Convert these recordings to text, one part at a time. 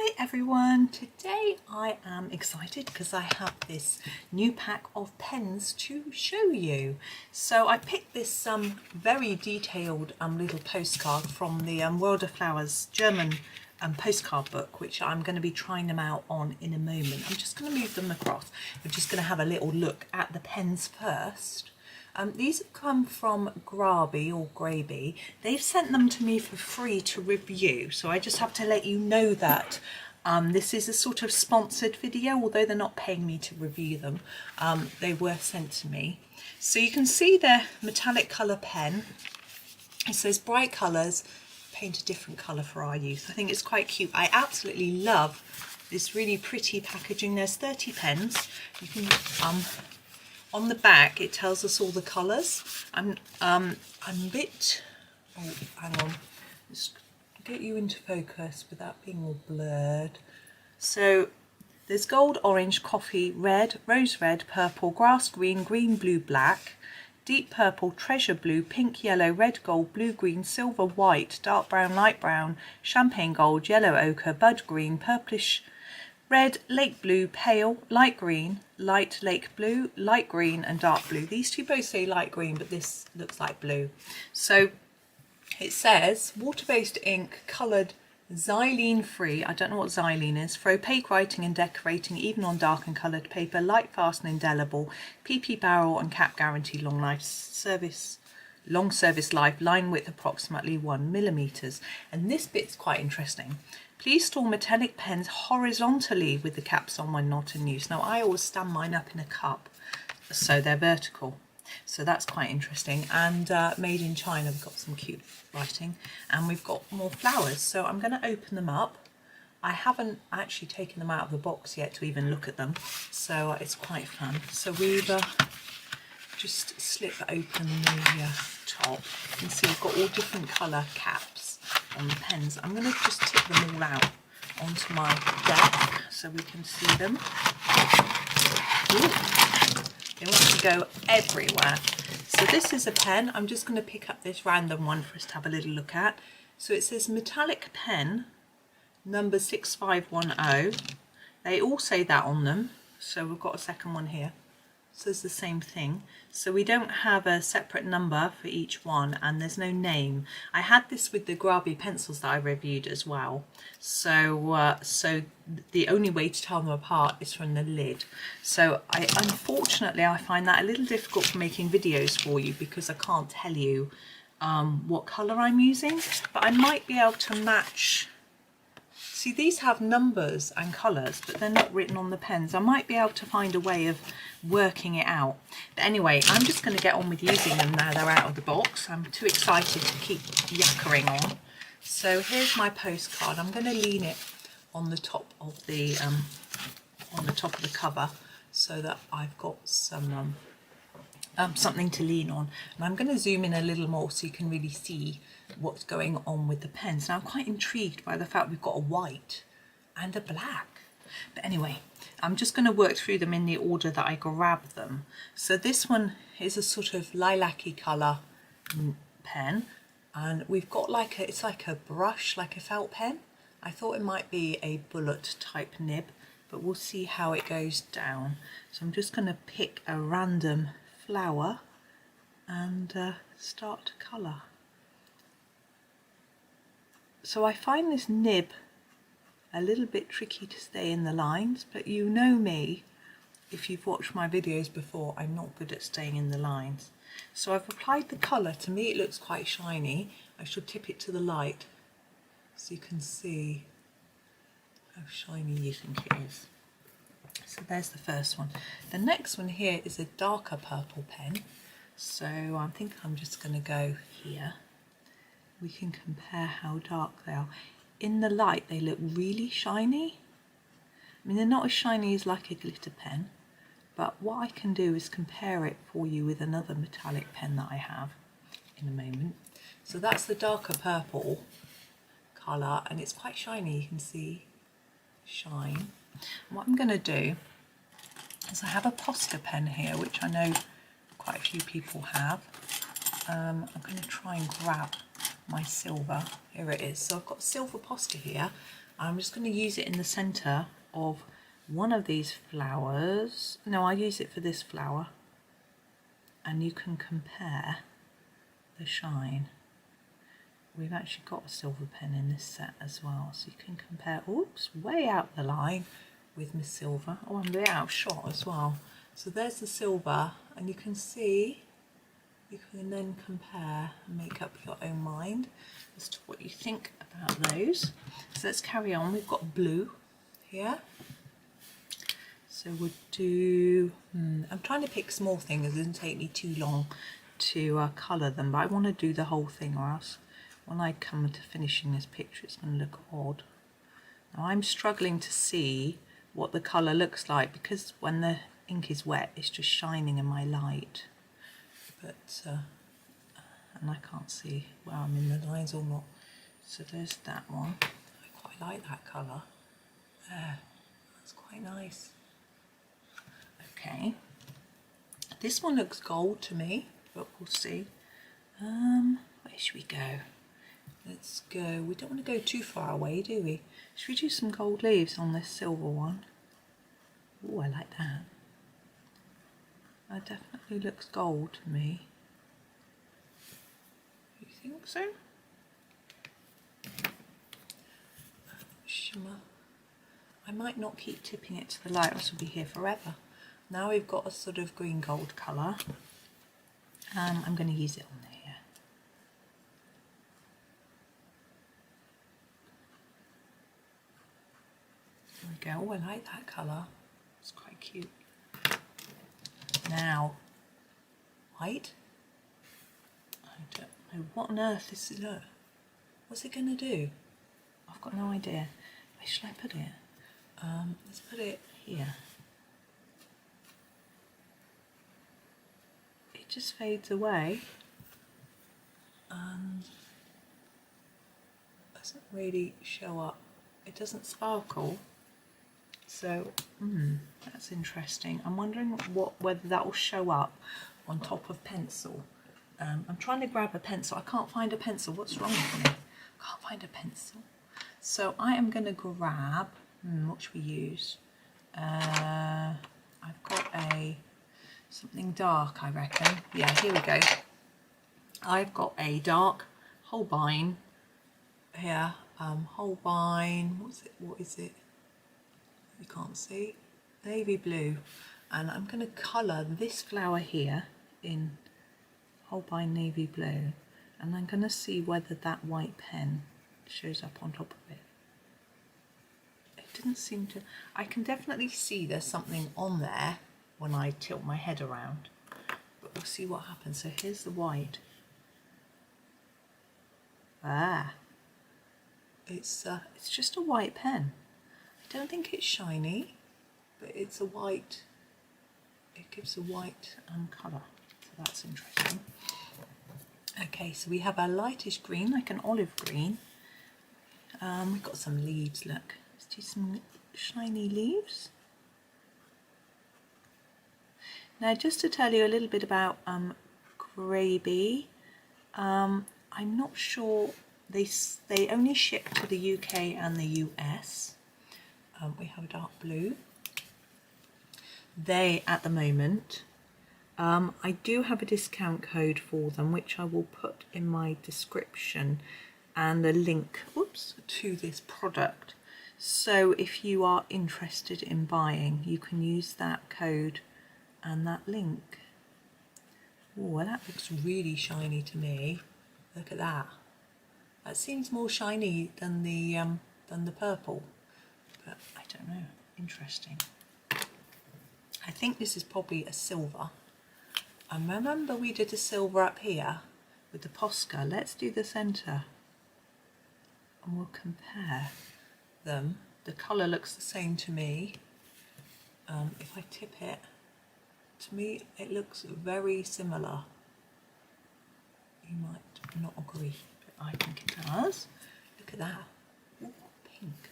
Hi everyone, today I am excited because I have this new pack of pens to show you. So I picked this very detailed little postcard from the World of Flowers German postcard book, which I'm going to be trying them out on in a moment. I'm just going to move them across. We're just going to have a little look at the pens first. These have come from Grabie or Grabie. They've sent them to me for free to review, so I just have to let you know that this is a sort of sponsored video, although they're not paying me to review them. They were sent to me. So you can see their metallic colour pen. It says bright colours, paint a different colour for our youth. I think it's quite cute. I absolutely love this really pretty packaging. There's 30 pens. You can on the back it tells us all the colours. I'm a bit, oh hang on, just get you into focus without being all blurred. So there's gold, orange, coffee, red, rose red, purple, grass green, green, blue, black, deep purple, treasure blue, pink, yellow, red, gold, blue, green, silver, white, dark brown, light brown, champagne gold, yellow ochre, bud green, purplish red, lake blue, pale, light green, light lake blue, light green and dark blue. These two both say light green, but this looks like blue. So it says water-based ink, coloured, xylene free, I don't know what xylene is, for opaque writing and decorating even on dark and coloured paper, light fast and indelible, PP barrel and cap guarantee, long service life, line width approximately 1 millimeters. And this bit's quite interesting. Please store metallic pens horizontally with the caps on when not in use. Now I always stand mine up in a cup, so they're vertical. So that's quite interesting. And made in China, we've got some cute writing. And we've got more flowers. So I'm going to open them up. I haven't actually taken them out of the box yet to even look at them. So it's quite fun. So we've just slip open the top. You can see we've got all different colour caps on the pens. I'm going to just tip them all out onto my desk so we can see them. Ooh, they want to go everywhere. So this is a pen. I'm just going to pick up this random one for us to have a little look at. So it says metallic pen number 6510. They all say that on them. So we've got a second one here. So it's the same thing. So we don't have a separate number for each one, and there's no name. I had this with the Grabie pencils that I reviewed as well. So so the only way to tell them apart is from the lid. So unfortunately I find that a little difficult for making videos for you because I can't tell you what colour I'm using, but I might be able to match. See, these have numbers and colours, but they're not written on the pens. I might be able to find a way of working it out. But anyway, I'm just going to get on with using them now they're out of the box. I'm too excited to keep yakkering on. So here's my postcard. I'm going to lean it on the top of the cover so that I've got some something to lean on. And I'm going to zoom in a little more so you can really see what's going on with the pens. Now I'm quite intrigued by the fact we've got a white and a black. But anyway, I'm just going to work through them in the order that I grabbed them. So this one is a sort of lilac-y colour pen, and we've got it's like a brush, like a felt pen. I thought it might be a bullet type nib, but we'll see how it goes down. So I'm just going to pick a random flower and start to colour. So I find this nib a little bit tricky to stay in the lines, but you know me, if you've watched my videos before, I'm not good at staying in the lines. So I've applied the colour. To me it looks quite shiny. I should tip it to the light so you can see how shiny you think it is. So there's the first one. The next one here is a darker purple pen. So I think I'm just going to go here. We can compare how dark they are. In the light they look really shiny. I mean, they're not as shiny as like a glitter pen, but what I can do is compare it for you with another metallic pen that I have in a moment. So that's the darker purple colour, and it's quite shiny. You can see shine. And what I'm going to do is I have a poster pen here, which I know quite a few people have. I'm going to try and grab my silver. Here it is. So I've got silver poster here. I'm just going to use it in the centre of one of these flowers. No, I use it for this flower, and you can compare the shine. We've actually got a silver pen in this set as well, so you can compare. Oops, way out the line with Miss Silver. Oh, I'm way out of shot as well. So there's the silver, and you can see, you can then compare and make up your own mind as to what you think about those. So let's carry on. We've got blue here. So we'll do, I'm trying to pick small things. It doesn't take me too long to colour them, but I want to do the whole thing, or else when I come to finishing this picture it's going to look odd. Now I'm struggling to see what the colour looks like, because when the ink is wet it's just shining in my light, but and I can't see where I'm in the lines or not. So there's that one. I quite like that colour there, that's quite nice. Okay, this one looks gold to me, but we'll see. Where should we go? Let's go, we don't want to go too far away, do we? Should we do some gold leaves on this silver one? Oh, I like that. That definitely looks gold to me. You think so? Shimmer. I might not keep tipping it to the light, or else we'll be here forever. Now we've got a sort of green gold colour. I'm going to use it on there. There we go. Oh, I like that colour. It's quite cute. Now, white. I don't know what on earth this is. Look, what's it going to do? I've got no idea. Where shall I put it? Let's put it here. It just fades away and doesn't really show up. It doesn't sparkle. So that's interesting. I'm wondering whether that will show up on top of pencil. I'm trying to grab a pencil. I can't find a pencil. What's wrong with me? I can't find a pencil. So I am going to grab, what should we use? I've got something dark, I reckon. Yeah, here we go. I've got a dark Holbein here. Holbein, what is it? You can't see. Navy blue. And I'm going to colour this flower here in Holbein navy blue. And I'm going to see whether that white pen shows up on top of it. It didn't seem to. I can definitely see there's something on there when I tilt my head around. But we'll see what happens. So here's the white. Ah. It's just a white pen. I don't think it's shiny, but it's a white. It gives a white colour. So that's interesting. Okay, so we have a lightish green, like an olive green. We've got some leaves, look. Let's do some shiny leaves. Now, just to tell you a little bit about Grabie, I'm not sure, they only ship to the UK and the US. We have a dark blue. They, at the moment, I do have a discount code for them, which I will put in my description, and a link, to this product. So if you are interested in buying, you can use that code and that link. Oh, that looks really shiny to me. Look at that. That seems more shiny than the purple, but I don't know. Interesting. I think this is probably a silver. And remember we did a silver up here with the Posca. Let's do the centre and we'll compare them. The colour looks the same to me. If I tip it, to me it looks very similar. You might not agree, but I think it does. Look at that. Ooh, pink.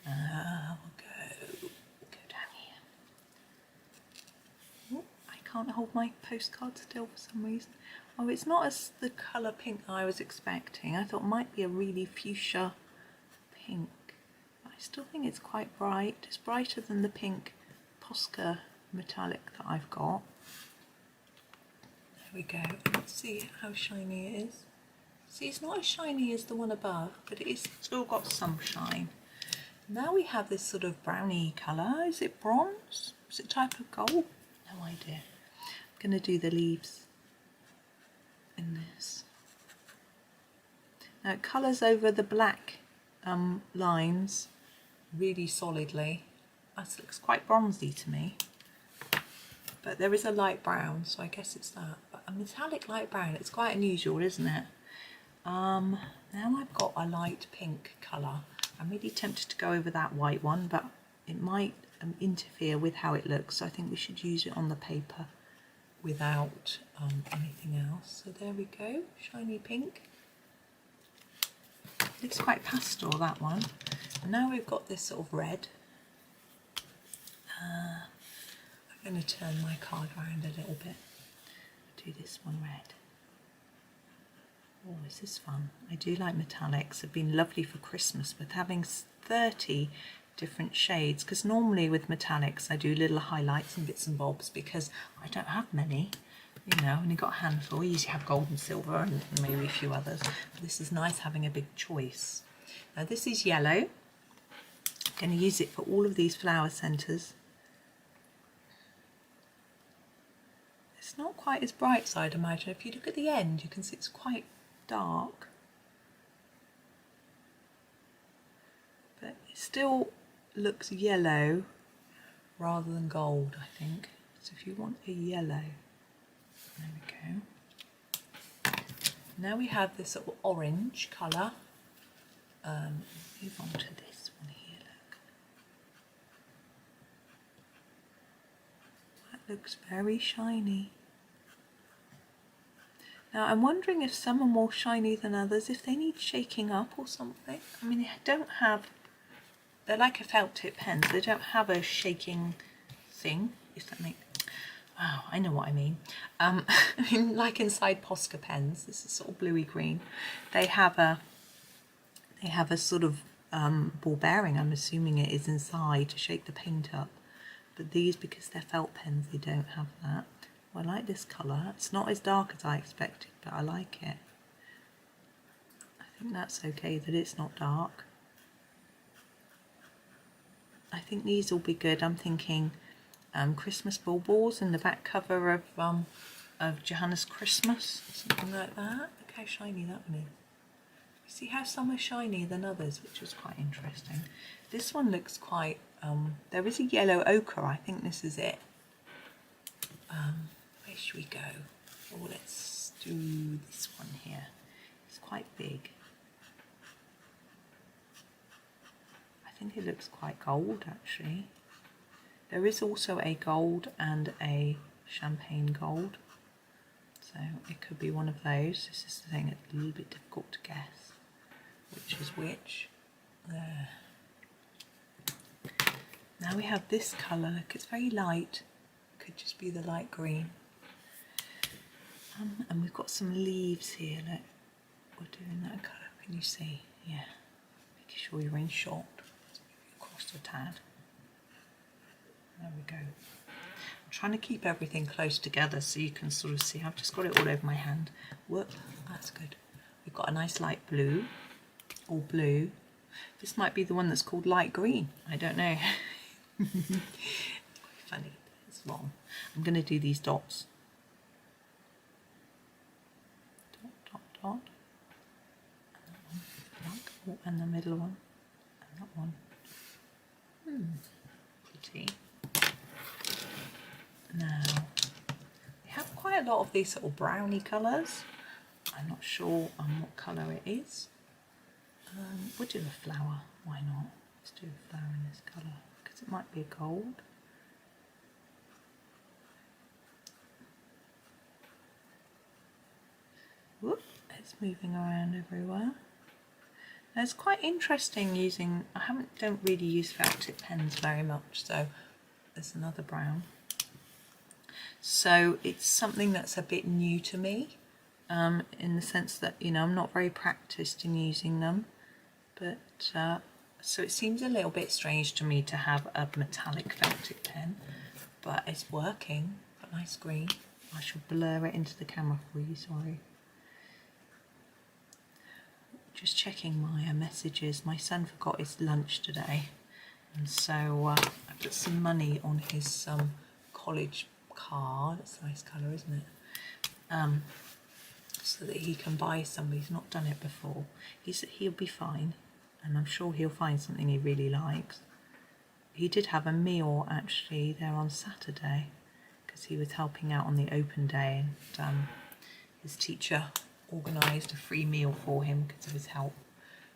We'll go down here. Ooh, I can't hold my postcard still for some reason. Oh, it's not as the colour pink I was expecting. I thought it might be a really fuchsia pink. I still think it's quite bright. It's brighter than the pink Posca metallic that I've got. There we go. Let's see how shiny it is. See, it's not as shiny as the one above, but it is still got some shine. Now we have this sort of browny colour. Is it bronze? Is it a type of gold? No idea. I'm going to do the leaves in this. Now it colours over the black lines really solidly. That looks quite bronzy to me. But there is a light brown, so I guess it's that. But a metallic light brown, it's quite unusual, isn't it? Now I've got a light pink colour. I'm really tempted to go over that white one, but it might interfere with how it looks, so I think we should use it on the paper without anything else. So there we go, shiny pink. Looks quite pastel, that one. And now we've got this sort of red. I'm going to turn my card around a little bit. Do this one red. Oh, this is fun. I do like metallics. They've been lovely for Christmas, but having 30 different shades, because normally with metallics I do little highlights and bits and bobs because I don't have many, you know, only got a handful. I usually have gold and silver and maybe a few others. But this is nice having a big choice. Now this is yellow. I'm going to use it for all of these flower centres. It's not quite as bright as I'd imagine. If you look at the end, you can see it's quite dark, but it still looks yellow rather than gold, I think. So if you want a yellow, there we go. Now we have this sort of orange colour. Move on to this one here, look. That looks very shiny. Now I'm wondering if some are more shiny than others, if they need shaking up or something. I mean, they don't have, they're like a felt tip pens, they don't have a shaking thing, if that makes, wow, I know what I mean. Like inside Posca pens, this is sort of bluey green, they have a sort of ball bearing, I'm assuming it is inside to shake the paint up. But these, because they're felt pens, they don't have that. I like this colour. It's not as dark as I expected, but I like it. I think that's okay that it's not dark. I think these will be good. I'm thinking Christmas baubles in the back cover of Johanna's Christmas, something like that. Look how shiny that one is. You see how some are shinier than others, which was quite interesting. This one looks quite, there is a yellow ochre, I think this is it. Where should we go? Oh, let's do this one here. It's quite big. I think it looks quite gold actually. There is also a gold and a champagne gold. So it could be one of those. This is the thing that's a little bit difficult to guess. Which is which. There. Now we have this colour. Look, it's very light. Could just be the light green. And we've got some leaves here, look. We're doing that colour, can you see? Yeah. Making sure you're in shot. Let's move it across a tad. There we go. I'm trying to keep everything close together so you can sort of see. I've just got it all over my hand. Whoop, that's good. We've got a nice light blue, or blue. This might be the one that's called light green. I don't know. It's quite funny. It's long. I'm going to do these dots. Dot, dot, dot. And that one. Black. Oh, and the middle one. And that one. Pretty. Now, we have quite a lot of these sort of browny colours. I'm not sure what colour it is. We'll do a flower. Why not? Let's do a flower in this colour because it might be a gold. Whoop, it's moving around everywhere. Now it's quite interesting using, don't really use felt tip pens very much, so there's another brown. So it's something that's a bit new to me, in the sense that, you know, I'm not very practiced in using them, but So it seems a little bit strange to me to have a metallic Celtic pen, but it's working. Got nice green. I shall blur it into the camera for you, sorry. Just checking my messages. My son forgot his lunch today, and so I put some money on his college card. That's a nice colour, isn't it? So that he can buy somebody who's not done it before. He'll be fine, and I'm sure he'll find something he really likes. He did have a meal actually there on Saturday because he was helping out on the open day, and his teacher organised a free meal for him because of his help.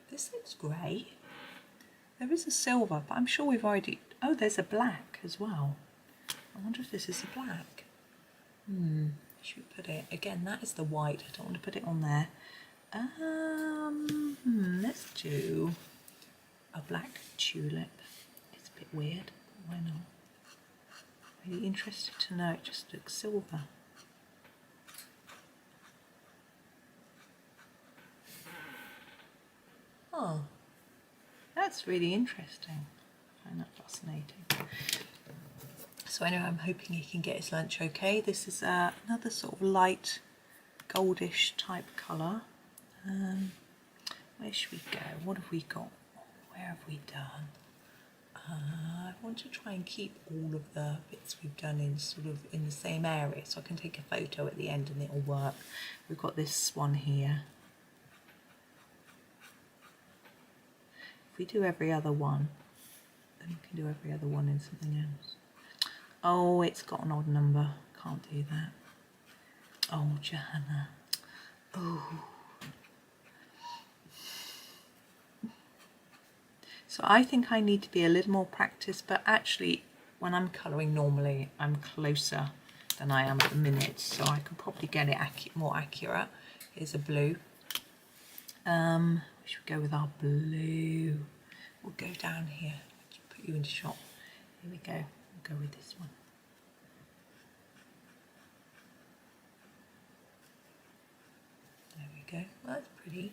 This looks grey. There is a silver, but I'm sure we've already... Oh, there's a black as well. I wonder if this is a black. Should we put it... Again, that is the white. I don't want to put it on there. Let's do a black tulip. It's a bit weird. Why not? Really interested to know. It just looks silver. Oh, that's really interesting. I find that fascinating. So anyway, I'm hoping he can get his lunch okay. This is another sort of light goldish type colour. Where should we go? What have we got? Where have we done? I want to try and keep all of the bits we've done in sort of in the same area, so I can take a photo at the end and it'll work. We've got this one here. If we do every other one, then we can do every other one in something else. Oh, it's got an odd number. Can't do that. Oh, Johanna. Oh. So I think I need to be a little more practiced, but actually when I'm colouring normally, I'm closer than I am at the minute, so I can probably get it more accurate. Here's a blue. We should go with our blue. We'll go down here. Just put you into shot. Here we go. We'll go with this one. There we go. Well, that's pretty.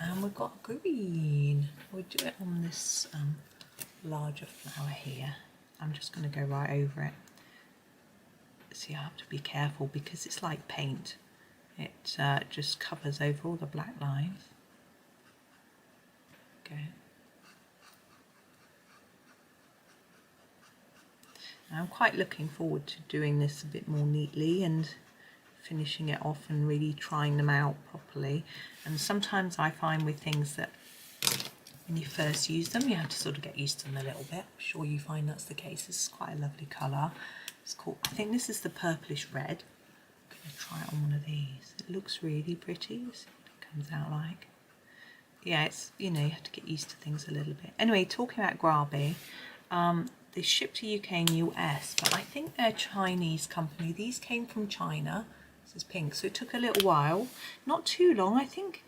And we've got green. We'll do it on this larger flower here. I'm just going to go right over it. See, I have to be careful because it's like paint. It just covers over all the black lines. Okay. Now I'm quite looking forward to doing this a bit more neatly and finishing it off and really trying them out properly. And sometimes I find with things that when you first use them, you have to sort of get used to them a little bit. I'm sure you find that's the case. This is quite a lovely colour. It's called, I think this is the purplish red. I'm going to try it on one of these. It looks really pretty. Let's see what it comes out like. Yeah, it's, you know, you have to get used to things a little bit. Anyway, talking about Grabie, they ship to UK and US, but I think they're a Chinese company. These came from China. This is pink, so it took a little while. Not too long. I think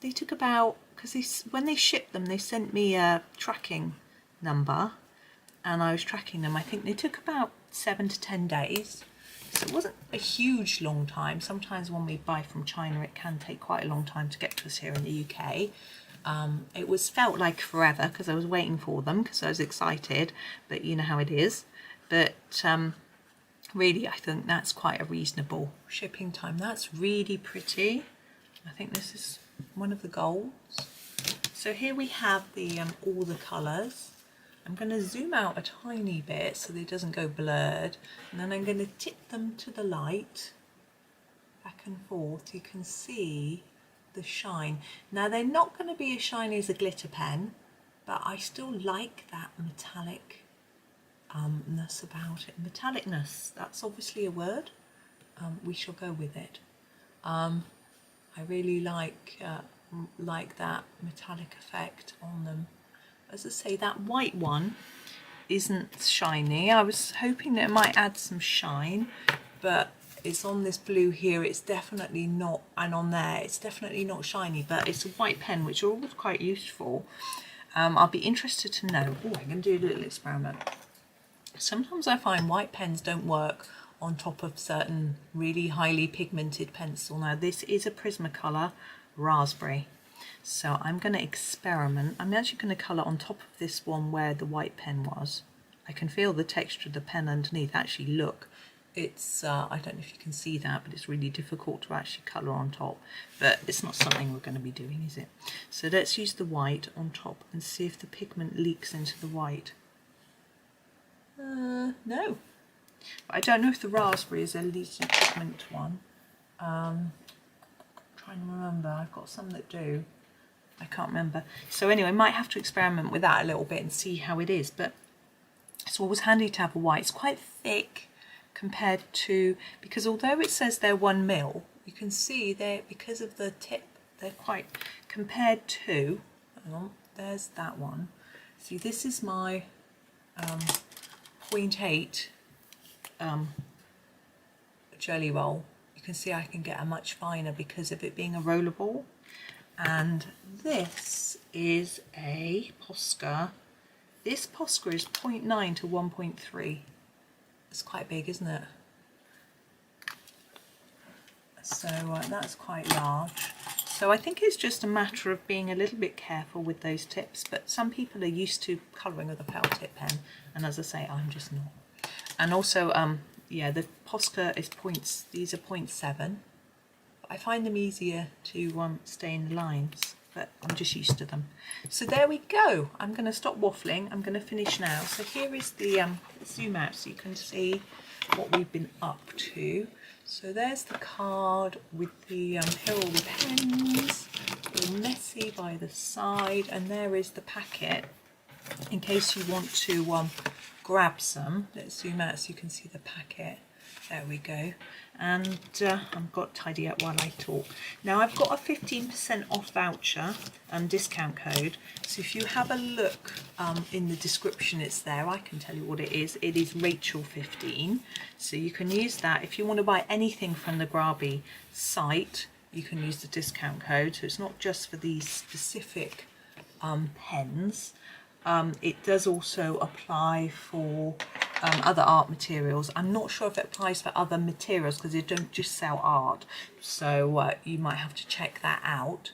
they took about, because when they shipped them, they sent me a tracking number, and I was tracking them. I think they took about 7 to 10 days. So it wasn't a huge long time. Sometimes when we buy from China, it can take quite a long time to get to us here in the UK. It felt like forever because I was waiting for them because I was excited, but you know how it is. But really, I think that's quite a reasonable shipping time. That's really pretty. I think this is one of the golds. So here we have the all the colours. I'm going to zoom out a tiny bit so that it doesn't go blurred, and then I'm going to tip them to the light back and forth. You can see the shine. Now they're not going to be as shiny as a glitter pen, but I still like that metallic-ness about it. Metallicness, that's obviously a word. We shall go with it. I really like that metallic effect on them. As I say, that white one isn't shiny. I was hoping that it might add some shine, but it's on this blue here, it's definitely not, and on there, it's definitely not shiny, but it's a white pen, which are always quite useful. I'll be interested to know. Oh, I'm going to do a little experiment. Sometimes I find white pens don't work on top of certain really highly pigmented pencil. Now, this is a Prismacolor Raspberry. So I'm going to experiment. I'm actually going to colour on top of this one where the white pen was. I can feel the texture of the pen underneath. Actually, look, it's, I don't know if you can see that, but it's really difficult to actually colour on top. But it's not something we're going to be doing, is it? So let's use the white on top and see if the pigment leaks into the white. No. But I don't know if the raspberry is a leaking pigment one. Trying to remember, I've got some that do. I can't remember. So anyway, I might have to experiment with that a little bit and see how it is. But it's always handy to have a white. It's quite thick compared to, because although it says they're 1 mil, you can see they're, because of the tip, they're quite, compared to, hang on, there's that one. See, this is my 0.8 jelly roll. You can see I can get a much finer because of it being a roller ball. And this is a Posca. This Posca is 0.9 to 1.3. It's quite big, isn't it? So that's quite large. So I think it's just a matter of being a little bit careful with those tips, but some people are used to colouring with a felt tip pen, and as I say, I'm just not. And also, yeah, the Posca is points, these are 0.7. I find them easier to stain lines, but I'm just used to them. So there we go. I'm going to stop waffling. I'm going to finish now. So here is the zoom out so you can see what we've been up to. So there's the card with the here are all the pens, all messy by the side, and there is the packet in case you want to grab some. Let's zoom out so you can see the packet. There we go. And I've got to tidy up while I talk. Now I've got a 15% off voucher and discount code. So if you have a look in the description, it's there. I can tell you what it is. It is Rachel15. So you can use that. If you want to buy anything from the Grabie site, you can use the discount code. So it's not just for these specific pens. It does also apply for other art materials. I'm not sure if it applies for other materials because they don't just sell art, so you might have to check that out.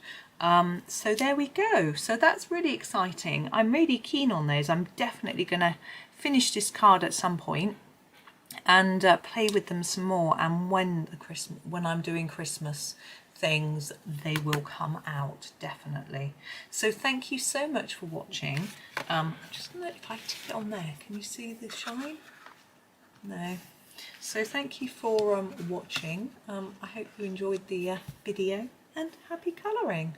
So there we go. So that's really exciting. I'm really keen on those. I'm definitely going to finish this card at some point and play with them some more, and when I'm doing Christmas things, they will come out definitely. So thank you so much for watching. I'm just gonna, if I tip it on there, can you see the shine? No. So thank you for watching. I hope you enjoyed the video, and happy colouring.